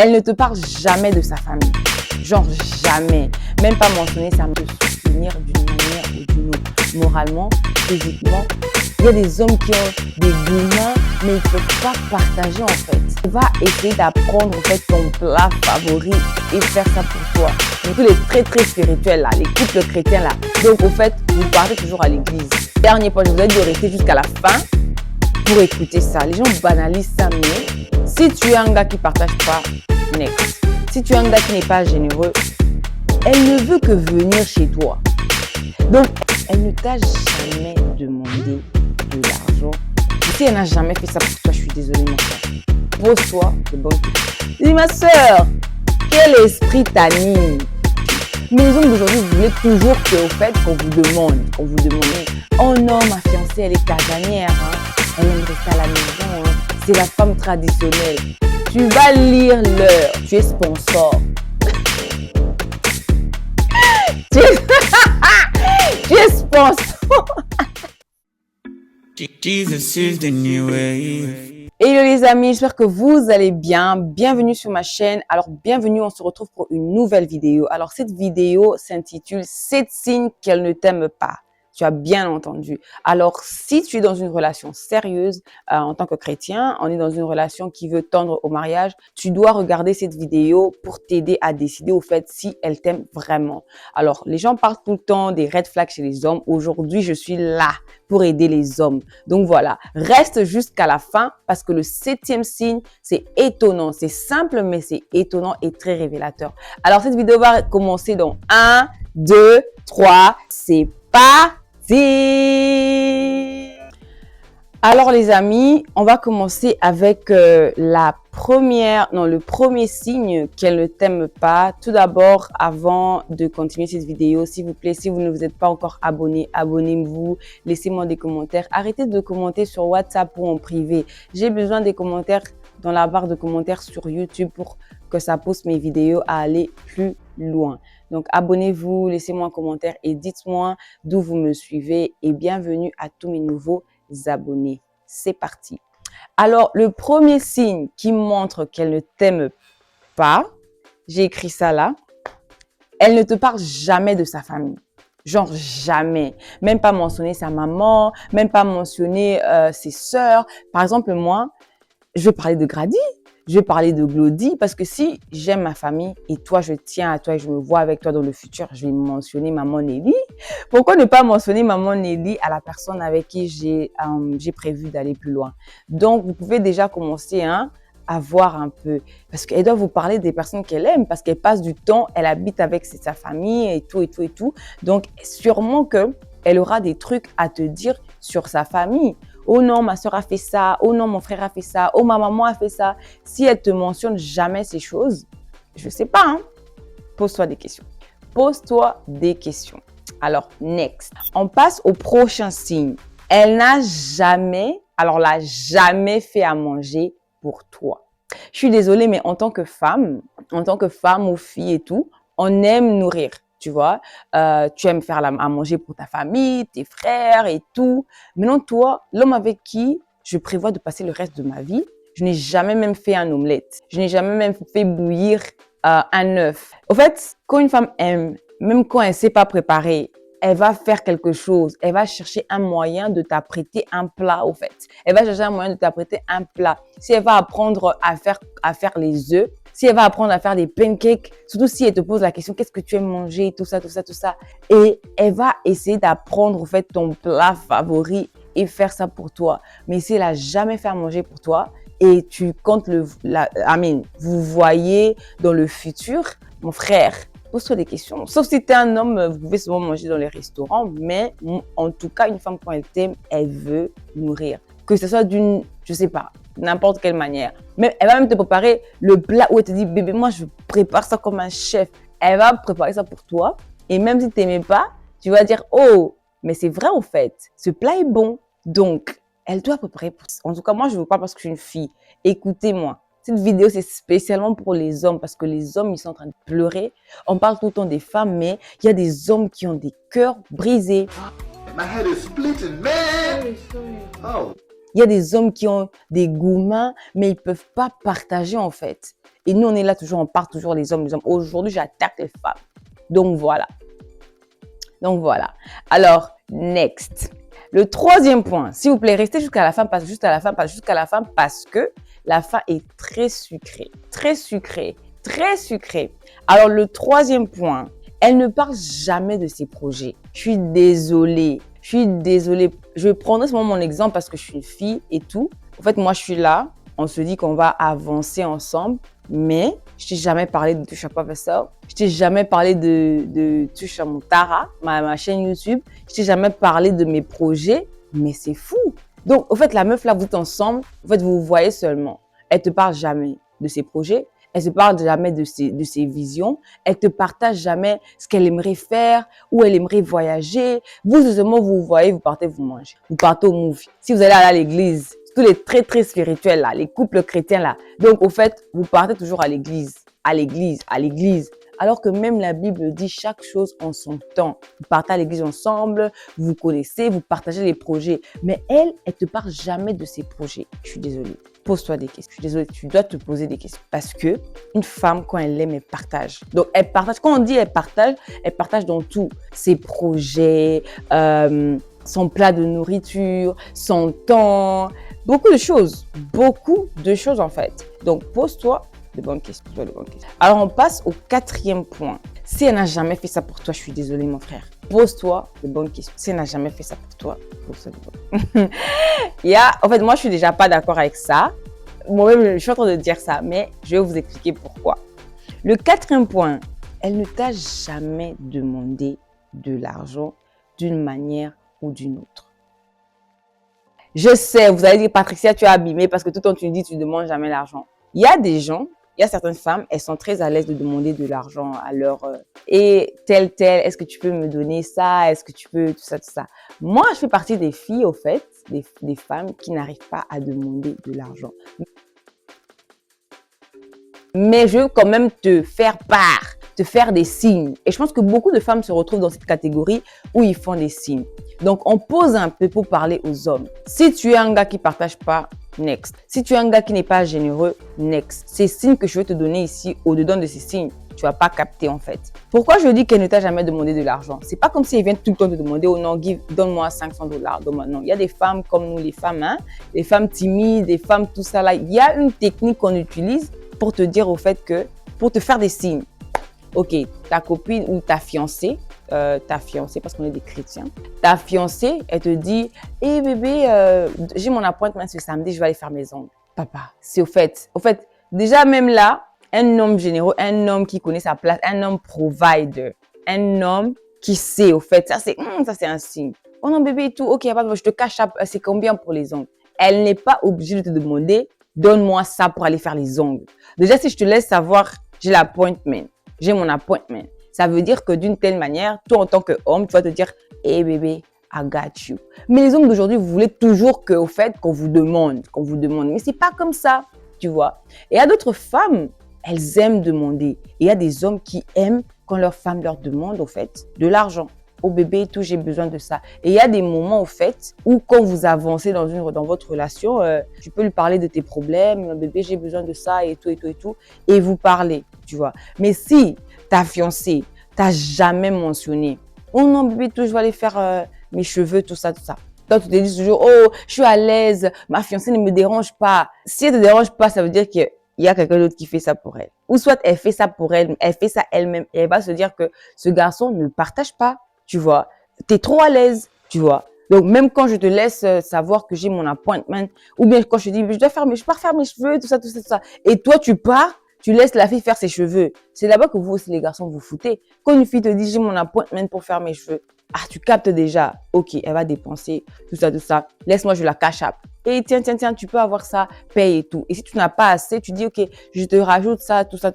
Elle ne te parle jamais de sa famille. Genre jamais. Même pas mentionner sa de soutenir d'une manière ou d'une autre. Moralement, physiquement. Il y a des hommes qui ont des gourmands, mais ils ne peuvent pas partager en fait. Tu vas essayer d'apprendre en fait ton plat favori et faire ça pour toi. Surtout les très spirituels là, les couples chrétiens là. Donc au fait, vous partez toujours à l'église. Dernier point, je vous ai dit de rester jusqu'à la fin pour écouter ça. Les gens banalisent ça, mais si tu es un gars qui ne partage pas, next. Si tu es un gars qui n'est pas généreux, elle ne veut que venir chez toi. Donc, elle ne t'a jamais demandé de l'argent. Si elle n'a jamais fait ça pour toi, je suis désolée, mon frère. Pose-toi de bonnes questions. Dis, ma soeur, quel esprit t'anime? Mais les hommes d'aujourd'hui, vous voulez toujours qu'au fait, qu'on vous demande, oh non, ma fiancée, elle est casanière, hein. Elle aime rester à la maison, hein. C'est la femme traditionnelle. Tu vas lire l'heure, tu es sponsor. Tu es sponsor. Jesus is the new wave. Hello les amis, j'espère que vous allez bien. Bienvenue sur ma chaîne. Alors bienvenue, on se retrouve pour une nouvelle vidéo. Alors cette vidéo s'intitule 7 signes qu'elle ne t'aime pas. Tu as bien entendu. Alors, si tu es dans une relation sérieuse, en tant que chrétien, on est dans une relation qui veut tendre au mariage, tu dois regarder cette vidéo pour t'aider à décider au fait si elle t'aime vraiment. Alors, les gens parlent tout le temps des red flags chez les hommes. Aujourd'hui, je suis là pour aider les hommes. Donc voilà, reste jusqu'à la fin parce que le 7e signe, c'est étonnant. C'est simple, mais c'est étonnant et très révélateur. Alors, cette vidéo va commencer dans 1, 2, 3, c'est parti. Alors les amis, on va commencer avec le premier signe qu'elle ne t'aime pas. Tout d'abord, avant de continuer cette vidéo, s'il vous plaît, si vous ne vous êtes pas encore abonné, abonnez-vous, laissez-moi des commentaires. Arrêtez de commenter sur WhatsApp ou en privé. J'ai besoin des commentaires dans la barre de commentaires sur YouTube pour que ça pousse mes vidéos à aller plus loin. Donc, abonnez-vous, laissez-moi un commentaire et dites-moi d'où vous me suivez et bienvenue à tous mes nouveaux abonnés. C'est parti. Alors, le premier signe qui montre qu'elle ne t'aime pas, j'ai écrit ça là, elle ne te parle jamais de sa famille. Genre jamais. Même pas mentionner sa maman, même pas mentionner ses sœurs. Par exemple, moi, je vais parler de Grady. Je vais parler de Glody parce que si j'aime ma famille et toi, je tiens à toi et je me vois avec toi dans le futur, je vais mentionner maman Nelly. Pourquoi ne pas mentionner maman Nelly à la personne avec qui j'ai prévu d'aller plus loin? Donc, vous pouvez déjà commencer à voir un peu parce qu'elle doit vous parler des personnes qu'elle aime parce qu'elle passe du temps, elle habite avec sa famille et tout. Donc, sûrement qu'elle aura des trucs à te dire sur sa famille. Oh non, ma soeur a fait ça. Oh non, mon frère a fait ça. Oh, ma maman a fait ça. Si elle te mentionne jamais ces choses, je sais pas, hein. Pose-toi des questions. Pose-toi des questions. Alors, next. On passe au prochain signe. Elle n'a jamais fait à manger pour toi. Je suis désolée, mais en tant que femme ou fille et tout, on aime nourrir. Tu vois, tu aimes faire à manger pour ta famille, tes frères et tout. Maintenant, toi, l'homme avec qui je prévois de passer le reste de ma vie, je n'ai jamais même fait un omelette. Je n'ai jamais même fait bouillir un œuf. Au fait, quand une femme aime, même quand elle ne sait pas préparer, elle va faire quelque chose. Elle va chercher un moyen de t'apprêter un plat, au fait. Elle va chercher un moyen de t'apprêter un plat. Si elle va apprendre à faire les œufs, si elle va apprendre à faire des pancakes, surtout si elle te pose la question, qu'est-ce que tu aimes manger, tout ça. Et elle va essayer d'apprendre, au fait, ton plat favori et faire ça pour toi. Mais si elle n'a jamais fait à manger pour toi et tu comptes vous voyez dans le futur, mon frère, pose-toi des questions. Sauf si tu es un homme, vous pouvez souvent manger dans les restaurants, mais en tout cas, une femme, quand elle t'aime, elle veut nourrir. Que ce soit d'une, je sais pas, n'importe quelle manière. Mais elle va même te préparer le plat où elle te dit, bébé, moi, je prépare ça comme un chef. Elle va préparer ça pour toi. Et même si tu n'aimais pas, tu vas dire, oh, mais c'est vrai, en fait, ce plat est bon. Donc, elle doit préparer pour ça. En tout cas, moi, je ne veux pas parce que je suis une fille. Écoutez-moi. Cette vidéo, c'est spécialement pour les hommes parce que les hommes, ils sont en train de pleurer. On parle tout le temps des femmes, mais il y a des hommes qui ont des cœurs brisés. My head is splitting, man. Sorry. Oh. Il y a des hommes qui ont des gourmands, mais ils peuvent pas partager en fait. Et nous, on est là toujours, on part toujours les hommes. Aujourd'hui, j'attaque les femmes. Donc voilà. Alors, next. Le troisième point, s'il vous plaît, restez jusqu'à la fin, parce que la fin est très sucrée. Très sucrée. Très sucrée. Alors, le troisième point, elle ne parle jamais de ses projets. Je suis désolée. Je prendrai seulement mon exemple parce que je suis une fille et tout. En fait, moi, je suis là. On se dit qu'on va avancer ensemble. Mais je t'ai jamais parlé de Touche à Professeur. Je t'ai jamais parlé de Touche à Moutara, ma chaîne YouTube. Je t'ai jamais parlé de mes projets. Mais c'est fou. Donc, en fait, la meuf là, vous êtes ensemble. En fait, vous vous voyez seulement. Elle te parle jamais de ses projets. Elle se parle jamais de ses visions. Elle te partage jamais ce qu'elle aimerait faire, où elle aimerait voyager. Vous, seulement, vous voyez, vous partez vous manger. Vous partez au movie. Si vous allez aller à l'église, tous les très, très spirituels là, les couples chrétiens là. Donc, au fait, vous partez toujours à l'église. Alors que même la Bible dit chaque chose en son temps. Vous partez à l'église ensemble, vous vous connaissez, vous partagez les projets. Mais elle te parle jamais de ses projets. Je suis désolée. Pose-toi des questions. Je suis désolée, tu dois te poser des questions. Parce que une femme, quand elle aime, elle partage. Donc, elle partage. Quand on dit elle partage dans tout. Ses projets, son plat de nourriture, son temps, beaucoup de choses en fait. Donc, pose-toi de bonnes questions. Alors, on passe au quatrième point. Si elle n'a jamais fait ça pour toi, je suis désolée, mon frère. Pose-toi de bonnes questions. Si elle n'a jamais fait ça pour toi, pose-toi de bonnes questions. En fait, moi, je suis déjà pas d'accord avec ça. Moi-même, je suis en train de dire ça, mais je vais vous expliquer pourquoi. Le quatrième point, elle ne t'a jamais demandé de l'argent d'une manière ou d'une autre. Je sais, vous allez dire, Patricia, tu es abîmée parce que tout le temps tu dis, tu ne demandes jamais l'argent. Il y a certaines femmes, elles sont très à l'aise de demander de l'argent à leur... et tel, est-ce que tu peux me donner ça? Est-ce que tu peux... Tout ça. Moi, je fais partie des filles, au fait, des femmes qui n'arrivent pas à demander de l'argent. Mais je veux quand même te faire part, te faire des signes. Et je pense que beaucoup de femmes se retrouvent dans cette catégorie où ils font des signes. Donc, on pose un peu pour parler aux hommes. Si tu es un gars qui ne partage pas, next. Si tu es un gars qui n'est pas généreux, next. Ces signes que je vais te donner ici, au-dedans de ces signes, tu ne vas pas capter en fait. Pourquoi je dis qu'elle ne t'a jamais demandé de l'argent? C'est pas comme si elle vient tout le temps te demander, oh non, donne-moi $500. Non, il y a des femmes comme nous, les femmes, hein, des femmes timides, des femmes tout ça là. Il y a une technique qu'on utilise pour te dire au fait que, pour te faire des signes. Ok, ta copine ou ta fiancée parce qu'on est des chrétiens, ta fiancée, elle te dit, hé bébé, j'ai mon appointment ce samedi, je vais aller faire mes ongles. Papa, c'est au fait, déjà même là, un homme généreux, un homme qui connaît sa place, un homme provider, un homme qui sait au fait, ça c'est un signe. Oh non bébé et tout, ok, papa, je te cache, c'est combien pour les ongles? Elle n'est pas obligée de te demander, donne-moi ça pour aller faire les ongles. Déjà, si je te laisse savoir, j'ai mon appointment. Ça veut dire que d'une telle manière, toi en tant qu'homme, tu vas te dire, hey bébé, I got you. Mais les hommes d'aujourd'hui, vous voulez toujours qu'on vous demande. Mais c'est pas comme ça, tu vois. Et il y a d'autres femmes, elles aiment demander. Et il y a des hommes qui aiment quand leur femme leur demande, au fait, de l'argent. Oh bébé, tout, j'ai besoin de ça. Et il y a des moments, au fait, où quand vous avancez dans votre relation, tu peux lui parler de tes problèmes. Bébé, j'ai besoin de ça et tout. Et vous parlez, tu vois. Mais si ta fiancée t'a jamais mentionné, oh non bébé, tout, je vais aller faire mes cheveux, tout ça. Toi, tu te dis toujours, oh, je suis à l'aise, ma fiancée ne me dérange pas. Si elle ne te dérange pas, ça veut dire qu'il y a quelqu'un d'autre qui fait ça pour elle. Ou soit elle fait ça pour elle, elle fait ça elle-même. Et elle va se dire que ce garçon ne partage pas, tu vois. Tu es trop à l'aise, tu vois. Donc, même quand je te laisse savoir que j'ai mon appointment, ou bien quand je te dis, je pars faire mes cheveux, tout ça. Et toi, tu pars, tu laisses la fille faire ses cheveux. C'est là-bas que vous aussi, les garçons, vous foutez. Quand une fille te dit, j'ai mon appointment pour faire mes cheveux, tu captes déjà, ok, elle va dépenser, tout ça. Laisse-moi, je la cash up. Et tiens, tu peux avoir ça, paye et tout. Et si tu n'as pas assez, tu dis, ok, je te rajoute ça, tout ça.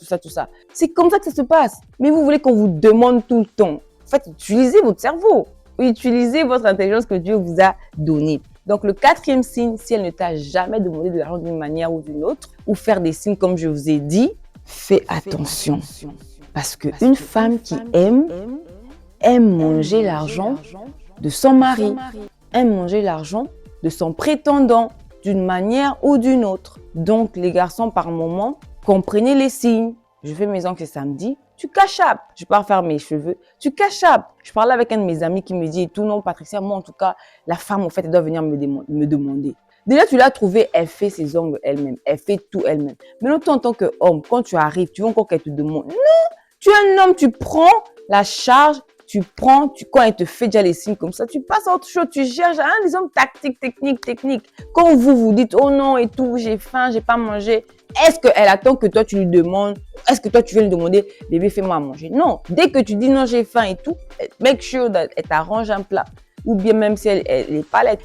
C'est comme ça que ça se passe. Mais vous voulez qu'on vous demande tout le temps. En fait, utilisez votre cerveau. Utilisez votre intelligence que Dieu vous a donnée. Donc, le quatrième signe, si elle ne t'a jamais demandé de l'argent d'une manière ou d'une autre, ou faire des signes comme je vous ai dit, fais attention. Parce qu'une femme qui aime manger l'argent de son mari, aime manger l'argent de son prétendant. d'une manière ou d'une autre. Donc, les garçons, par moment, comprenez les signes. Je fais mes ongles c'est samedi, tu cachapes. Je pars faire mes cheveux, tu cachapes. Je parlais avec un de mes amis qui me dit, et tout non, Patricia, moi en tout cas, la femme, en fait, elle doit venir me demander. Déjà, tu l'as trouvée, elle fait ses ongles elle-même, elle fait tout elle-même. Mais toi, en tant qu'homme, quand tu arrives, tu veux encore qu'elle te demande. Non, tu es un homme, tu prends la charge, quand elle te fait déjà les signes comme ça, tu passes à autre chose, tu cherches les hommes tactiques, techniques. Quand vous dites, oh non et tout, j'ai faim, j'ai pas mangé, est-ce qu'elle attend que toi tu lui demandes, est-ce que toi tu viens lui demander, bébé, fais-moi à manger? Non, dès que tu dis non, j'ai faim et tout, make sure qu'elle t'arrange un plat. Ou bien même si elle est pas là,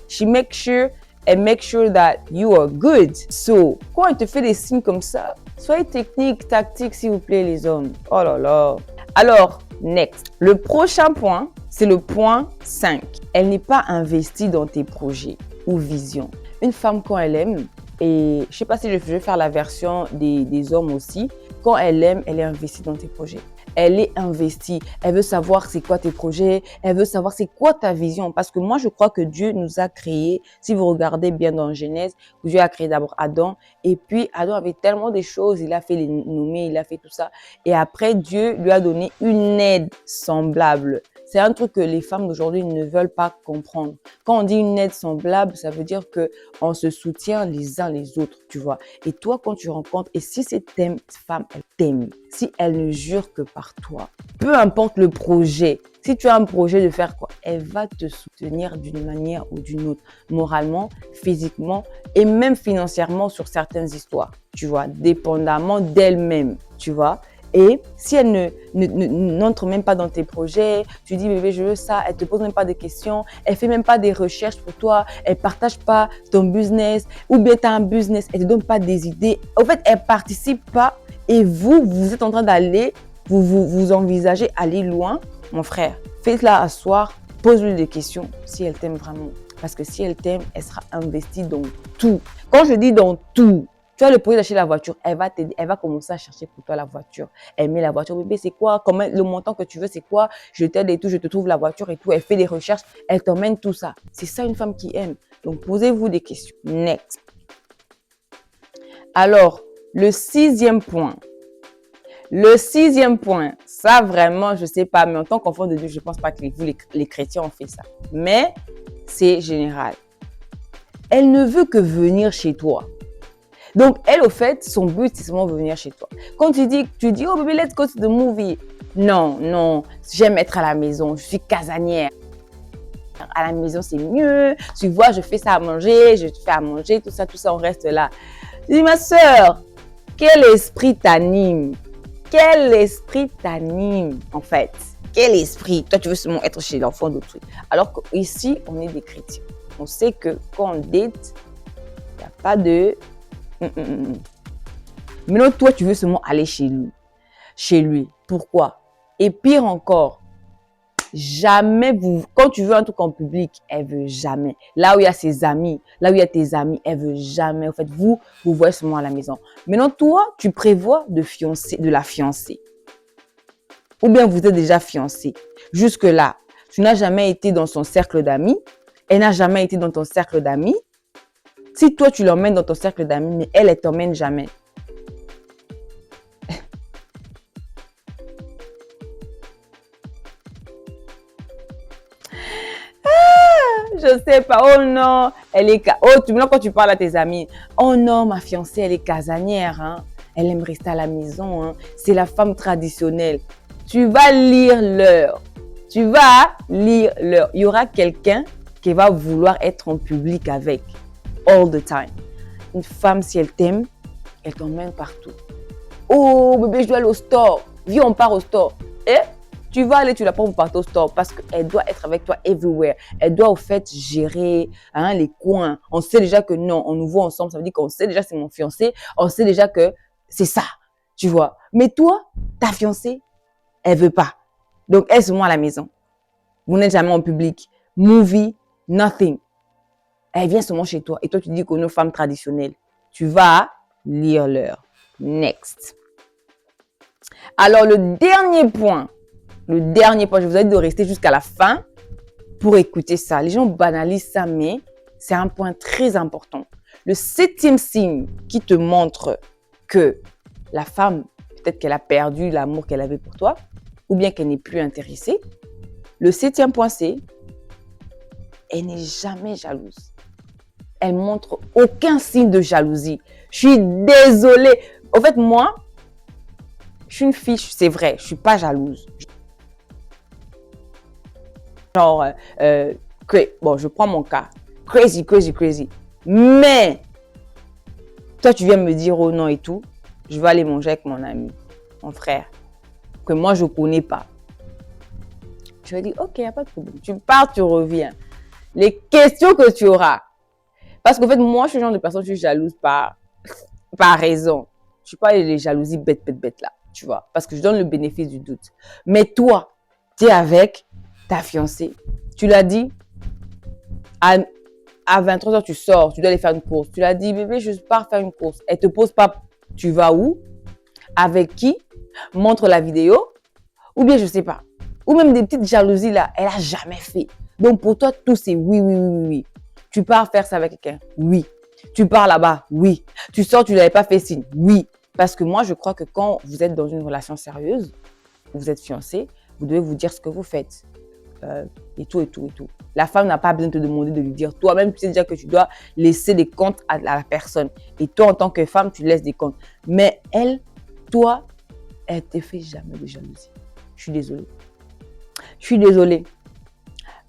make sure that you are good. So, quand elle te fait des signes comme ça, soyez technique, tactique, s'il vous plaît, les hommes. Oh là là. Alors, next. Le prochain point, c'est le point 5. Elle n'est pas investie dans tes projets ou visions. Une femme, quand elle aime, et je sais pas si je vais faire la version des hommes aussi, quand elle aime, elle est investie dans tes projets. Elle est investie. Elle veut savoir c'est quoi tes projets. Elle veut savoir c'est quoi ta vision. Parce que moi, je crois que Dieu nous a créés. Si vous regardez bien dans Genèse, Dieu a créé d'abord Adam. Et puis, Adam avait tellement de choses. Il a fait les nommer, il a fait tout ça. Et après, Dieu lui a donné une aide semblable. C'est un truc que les femmes d'aujourd'hui ne veulent pas comprendre. Quand on dit une aide semblable, ça veut dire que on se soutient les uns les autres, tu vois. Et toi, quand tu rencontres, et si cette femme, elle t'aime, si elle ne jure que par toi, peu importe le projet, si tu as un projet de faire quoi, elle va te soutenir d'une manière ou d'une autre, moralement, physiquement et même financièrement sur certaines histoires, tu vois, dépendamment d'elle-même, tu vois. Et si elle n'entre même pas dans tes projets, tu dis bébé je veux ça, elle te pose même pas de questions, elle fait même pas des recherches pour toi, elle partage pas ton business ou bien tu as un business, elle te donne pas des idées. En fait, elle participe pas et vous êtes en train d'aller, vous envisagez aller loin, mon frère. Faites-la asseoir, pose-lui des questions si elle t'aime vraiment. Parce que si elle t'aime, elle sera investie dans tout. Quand je dis dans tout, tu as le projet d'acheter la voiture, elle va t'aider, elle va commencer à chercher pour toi la voiture. Elle met la voiture, bébé, c'est quoi? Comment, le montant que tu veux, c'est quoi? Je t'aide et tout, je te trouve la voiture et tout. Elle fait des recherches, elle t'emmène tout ça. C'est ça une femme qui aime. Donc, posez-vous des questions. Next. Alors, le sixième point. Le sixième point, ça vraiment, je sais pas, mais en tant qu'enfant de Dieu, je pense pas que vous, les chrétiens, ont fait ça. Mais c'est général. Elle ne veut que venir chez toi. Donc, elle, au fait, son but, c'est seulement venir chez toi. Quand tu dis, oh baby, let's go to the movie. Non, j'aime être à la maison, je suis casanière. À la maison, c'est mieux. Tu vois, je fais ça à manger, je te fais à manger, tout ça, on reste là. Je dis, ma soeur, quel esprit t'anime? Quel esprit t'anime, en fait? Quel esprit? Toi, tu veux seulement être chez l'enfant d'autrui. Alors qu'ici, on est des chrétiens. On sait que quand on date, il n'y a pas de... Maintenant, toi, tu veux seulement aller chez lui. Chez lui. Pourquoi? Et pire encore, jamais quand tu veux un truc en public, elle veut jamais. Là où il y a ses amis, là où il y a tes amis, elle veut jamais. En fait, vous voyez seulement à la maison. Maintenant, toi, tu prévois de la fiancer. Ou bien vous êtes déjà fiancé. Jusque-là, tu n'as jamais été dans son cercle d'amis. Elle n'a jamais été dans ton cercle d'amis. Si toi, tu l'emmènes dans ton cercle d'amis, mais elle t'emmène jamais. Je sais pas, oh non, quand tu parles à tes amis, oh non, ma fiancée, elle est casanière, hein. Elle aime rester à la maison, hein. C'est la femme traditionnelle. Tu vas lire l'heure. Il y aura quelqu'un qui va vouloir être en public avec, all the time. Une femme, si elle t'aime, elle t'emmène partout. Oh, bébé, je dois aller au store. Viens, on part au store. Et tu vas aller, tu la prends pour partir au store parce qu'elle doit être avec toi everywhere. Elle doit au fait gérer les coins. On sait déjà que non, on nous voit ensemble. Ça veut dire qu'on sait déjà que c'est mon fiancé. On sait déjà que c'est ça, tu vois. Mais toi, ta fiancée, elle veut pas. Donc, elle se met à la maison. Vous n'êtes jamais en public. Movie, nothing. Elle vient seulement chez toi. Et toi, tu dis qu'on est une femme traditionnelle. Tu vas lire l'heure. Next. Alors, le dernier point, je vous ai dit de rester jusqu'à la fin pour écouter ça. Les gens banalisent ça, mais c'est un point très important. Le 7e signe qui te montre que la femme, peut-être qu'elle a perdu l'amour qu'elle avait pour toi, ou bien qu'elle n'est plus intéressée. Le 7e point, c'est elle n'est jamais jalouse. Elle montre aucun signe de jalousie. Je suis désolée. En fait, moi, je suis une fille, c'est vrai, je suis pas jalouse. Genre, bon, je prends mon cas. Crazy. Mais, toi, tu viens me dire oh non et tout. Je vais aller manger avec mon ami, mon frère, que moi, je connais pas. Je vais dire, ok, il n'y a pas de problème. Tu pars, tu reviens. Les questions que tu auras. Parce qu'en fait, moi, je suis le genre de personne, je suis jalouse par raison. Je ne suis pas les jalousies bêtes là, tu vois. Parce que je donne le bénéfice du doute. Mais toi, tu es avec ta fiancée. Tu l'as dit, à 23h, tu sors, tu dois aller faire une course. Tu l'as dit, bébé, je pars faire une course. Elle ne te pose pas, tu vas où? Avec qui? Montre la vidéo. Ou bien, je ne sais pas. Ou même des petites jalousies là, elle n'a jamais fait. Donc pour toi, tout c'est oui. Tu pars faire ça avec quelqu'un? Oui. Tu pars là-bas? Oui. Tu sors, tu ne l'avais pas fait signe? Oui. Parce que moi, je crois que quand vous êtes dans une relation sérieuse, vous êtes fiancé, vous devez vous dire ce que vous faites. Et tout. La femme n'a pas besoin de te demander de lui dire. Toi-même, tu sais déjà que tu dois laisser des comptes à la personne. Et toi, en tant que femme, tu laisses des comptes. Mais elle, toi, elle ne te fait jamais de jalousie. Je suis désolée.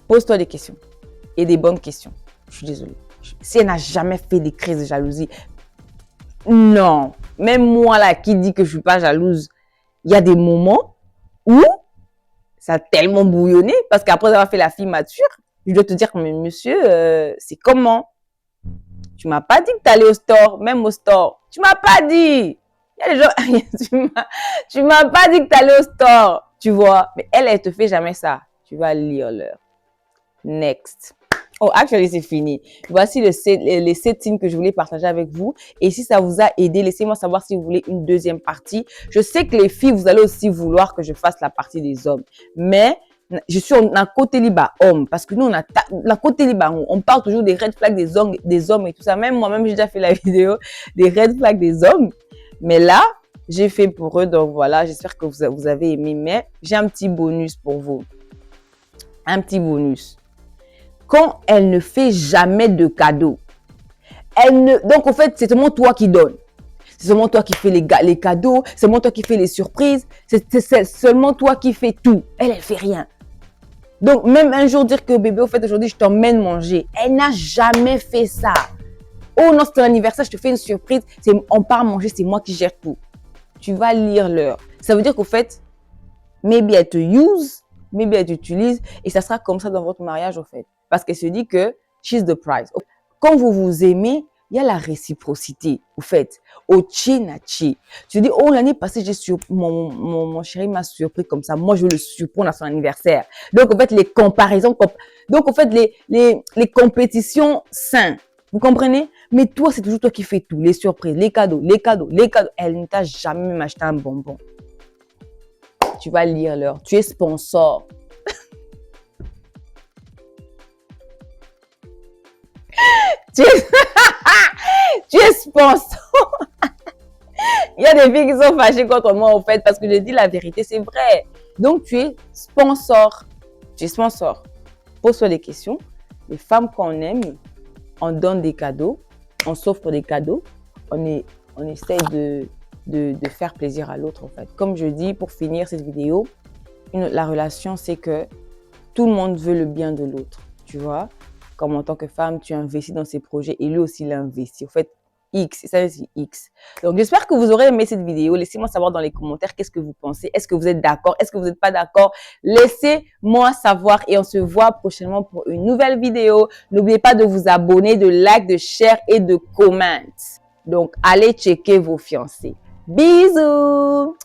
Pose-toi des questions. Et des bonnes questions. Je suis désolée. Si elle n'a jamais fait des crises de jalousie, non. Même moi là, qui dit que je ne suis pas jalouse, il y a des moments où ça a tellement bouillonné parce qu'après avoir fait la fille mature, je dois te dire, mais monsieur, c'est comment? Tu m'as pas dit que tu allais au store, même au store. Tu m'as pas dit. Il y a des gens, tu m'as pas dit que tu allais au store, tu vois. Mais elle te fait jamais ça. Tu vas lire l'heure. Next. Oh, actually, c'est fini. Voici les 7 signes que je voulais partager avec vous. Et si ça vous a aidé, laissez-moi savoir si vous voulez une deuxième partie. Je sais que les filles, vous allez aussi vouloir que je fasse la partie des hommes. Mais je suis en côté libre homme. Parce que nous, on a la côté libre, on parle toujours des red flags des hommes et tout ça. Même moi-même, j'ai déjà fait la vidéo des red flags des hommes. Mais là, j'ai fait pour eux. Donc voilà, j'espère que vous avez aimé. Mais j'ai un petit bonus pour vous. Un petit bonus. Quand elle ne fait jamais de cadeaux, donc en fait, c'est seulement toi qui donnes. C'est seulement toi qui fais les cadeaux, c'est seulement toi qui fais les surprises, c'est seulement toi qui fais tout. Elle fait rien. Donc même un jour dire que bébé, au fait aujourd'hui je t'emmène manger, elle n'a jamais fait ça. Oh non, c'est ton anniversaire, je te fais une surprise, on part manger, c'est moi qui gère tout. Tu vas lire l'heure. Ça veut dire qu'au fait, maybe elle te use, maybe elle t'utilise et ça sera comme ça dans votre mariage au fait. Parce qu'elle se dit que she's the prize. Quand vous vous aimez, il y a la réciprocité, au fait. Au chi-na-chi. Tu dis, oh, l'année passée, mon chéri m'a surpris comme ça. Moi, je veux le surprendre à son anniversaire. Donc, en fait, les comparaisons. Donc, en fait, les compétitions saines. Vous comprenez? Mais toi, c'est toujours toi qui fais tout. Les surprises, les cadeaux. Elle ne t'a jamais même acheté un bonbon. Tu vas lire l'heure. Tu es sponsor. Tu es sponsor. Il y a des filles qui sont fâchées contre moi, au fait, parce que je dis la vérité, c'est vrai. Donc, tu es sponsor. Pose-toi des questions. Les femmes qu'on aime, on donne des cadeaux, on s'offre des cadeaux, on essaie de faire plaisir à l'autre, en fait. Comme je dis, pour finir cette vidéo, la relation, c'est que tout le monde veut le bien de l'autre, tu vois. Comme en tant que femme, tu investis dans ses projets et lui aussi l'investit. En fait, X, ça c'est X. Donc, j'espère que vous aurez aimé cette vidéo. Laissez-moi savoir dans les commentaires qu'est-ce que vous pensez. Est-ce que vous êtes d'accord? Est-ce que vous n'êtes pas d'accord? Laissez-moi savoir et on se voit prochainement pour une nouvelle vidéo. N'oubliez pas de vous abonner, de like, de share et de comment. Donc, allez checker vos fiancés. Bisous!